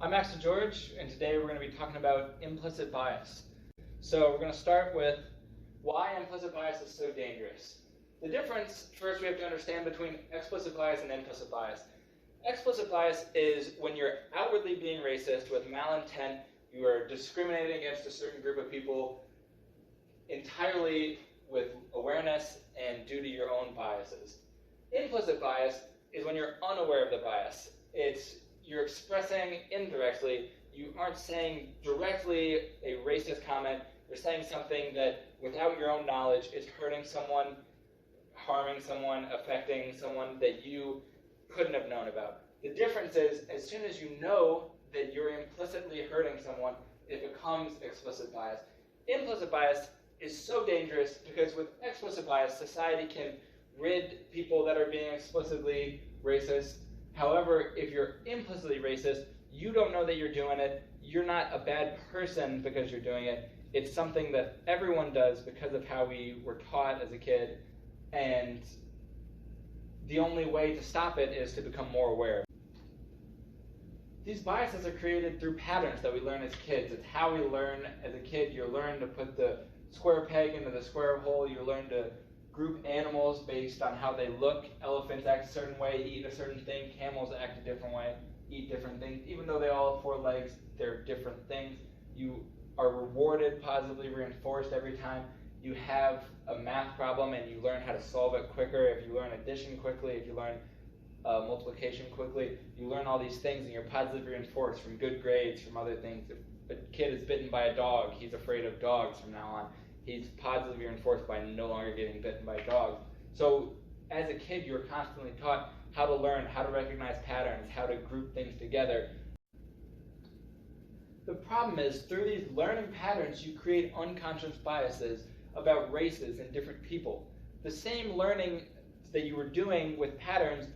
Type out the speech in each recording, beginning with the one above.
I'm Axel George, and today we're going to be talking about implicit bias. So we're going to start with why implicit bias is so dangerous. The difference, first we have to understand between explicit bias and implicit bias. Explicit bias is when you're outwardly being racist with malintent, you are discriminating against a certain group of people entirely with awareness and due to your own biases. Implicit bias is when you're unaware of the bias. You're expressing indirectly, you aren't saying directly a racist comment, you're saying something that without your own knowledge is hurting someone, harming someone, affecting someone that you couldn't have known about. The difference is, as soon as you know that you're implicitly hurting someone, it becomes explicit bias. Implicit bias is so dangerous because with explicit bias, society can rid people that are being explicitly racist. However, if you're implicitly racist, you don't know that you're doing it. You're not a bad person because you're doing it. It's something that everyone does because of how we were taught as a kid. And the only way to stop it is to become more aware. These biases are created through patterns that we learn as kids. It's how we learn as a kid. You learn to put the square peg into the square hole. You learn to group animals based on how they look. Elephants act a certain way, eat a certain thing. Camels act a different way, eat different things. Even though they all have 4 legs, they're different things. You are rewarded, positively reinforced every time you have a math problem and you learn how to solve it quicker. If you learn addition quickly, if you learn multiplication quickly, you learn all these things and you're positively reinforced from good grades, from other things. If a kid is bitten by a dog, he's afraid of dogs from now on. He's positively reinforced by no longer getting bitten by dogs. So as a kid, you're constantly taught how to learn, how to recognize patterns, how to group things together. The problem is, through these learning patterns, you create unconscious biases about races and different people. The same learning that you were doing with patterns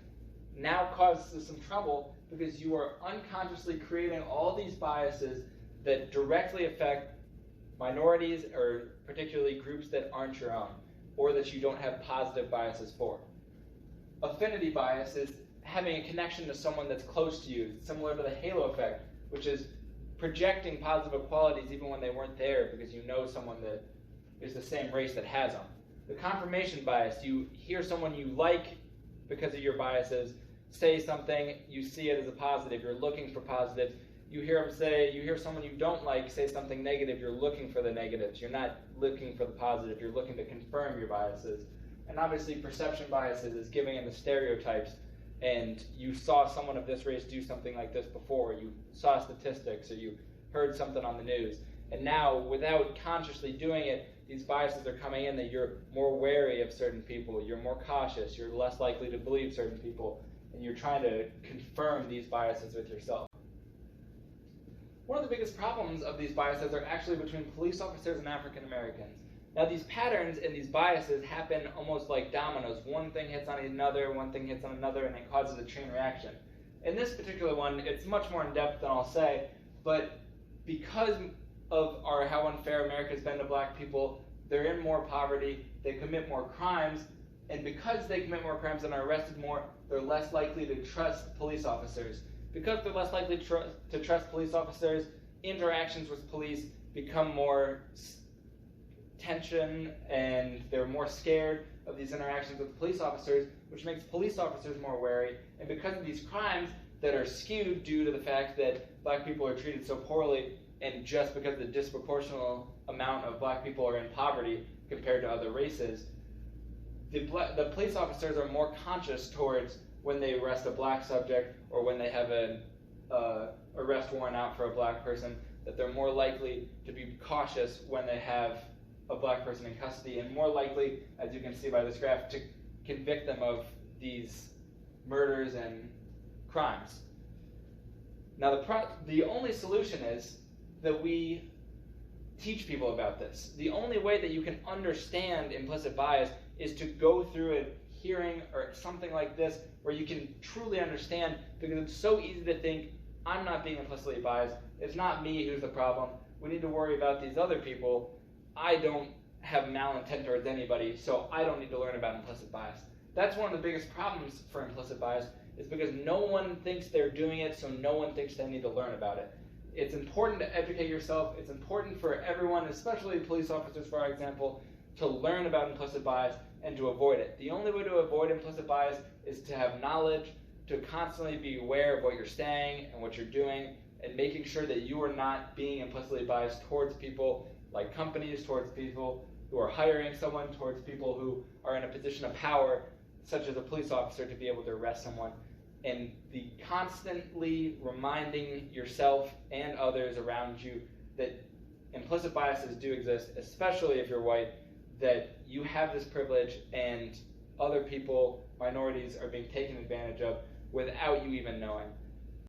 now causes some trouble because you are unconsciously creating all these biases that directly affect minorities, or particularly groups that aren't your own, or that you don't have positive biases for. Affinity bias is having a connection to someone that's close to you, similar to the halo effect, which is projecting positive qualities even when they weren't there because you know someone that is the same race that has them. The confirmation bias, you hear someone you like because of your biases, say something, you see it as a positive, you're looking for positives. You hear someone you don't like say something negative, you're looking for the negatives. You're not looking for the positive, you're looking to confirm your biases. And obviously perception biases is giving in the stereotypes, and you saw someone of this race do something like this before, you saw statistics, or you heard something on the news. And now, without consciously doing it, these biases are coming in that you're more wary of certain people, you're more cautious, you're less likely to believe certain people, and you're trying to confirm these biases with yourself. One of the biggest problems of these biases are actually between police officers and African Americans. Now these patterns and these biases happen almost like dominoes. One thing hits on another, one thing hits on another, and it causes a chain reaction. In this particular one, it's much more in depth than I'll say, but because of how unfair America's been to black people, they're in more poverty, they commit more crimes, and because they commit more crimes and are arrested more, they're less likely to trust police officers. Because they're less likely to trust police officers, interactions with police become more tension, and they're more scared of these interactions with police officers, which makes police officers more wary. And because of these crimes that are skewed due to the fact that black people are treated so poorly, and just because the disproportional amount of black people are in poverty compared to other races, the police officers are more conscious towards when they arrest a black subject or when they have an arrest warrant out for a black person, that they're more likely to be cautious when they have a black person in custody, and more likely, as you can see by this graph, to convict them of these murders and crimes. Now the only solution is that we teach people about this. The only way that you can understand implicit bias is to go through a hearing or something like this where you can truly understand, because it's so easy to think, I'm not being implicitly biased, it's not me who's the problem, we need to worry about these other people, I don't have malintent towards anybody, so I don't need to learn about implicit bias. That's one of the biggest problems for implicit bias, is because no one thinks they're doing it, so no one thinks they need to learn about it. It's important to educate yourself. It's important for everyone, especially police officers, for example, to learn about implicit bias and to avoid it. The only way to avoid implicit bias is to have knowledge, to constantly be aware of what you're saying and what you're doing, and making sure that you are not being implicitly biased towards people like companies, towards people who are hiring someone, towards people who are in a position of power, such as a police officer, to be able to arrest someone. And the constantly reminding yourself and others around you that implicit biases do exist, especially if you're white, that you have this privilege and other people, minorities, are being taken advantage of without you even knowing.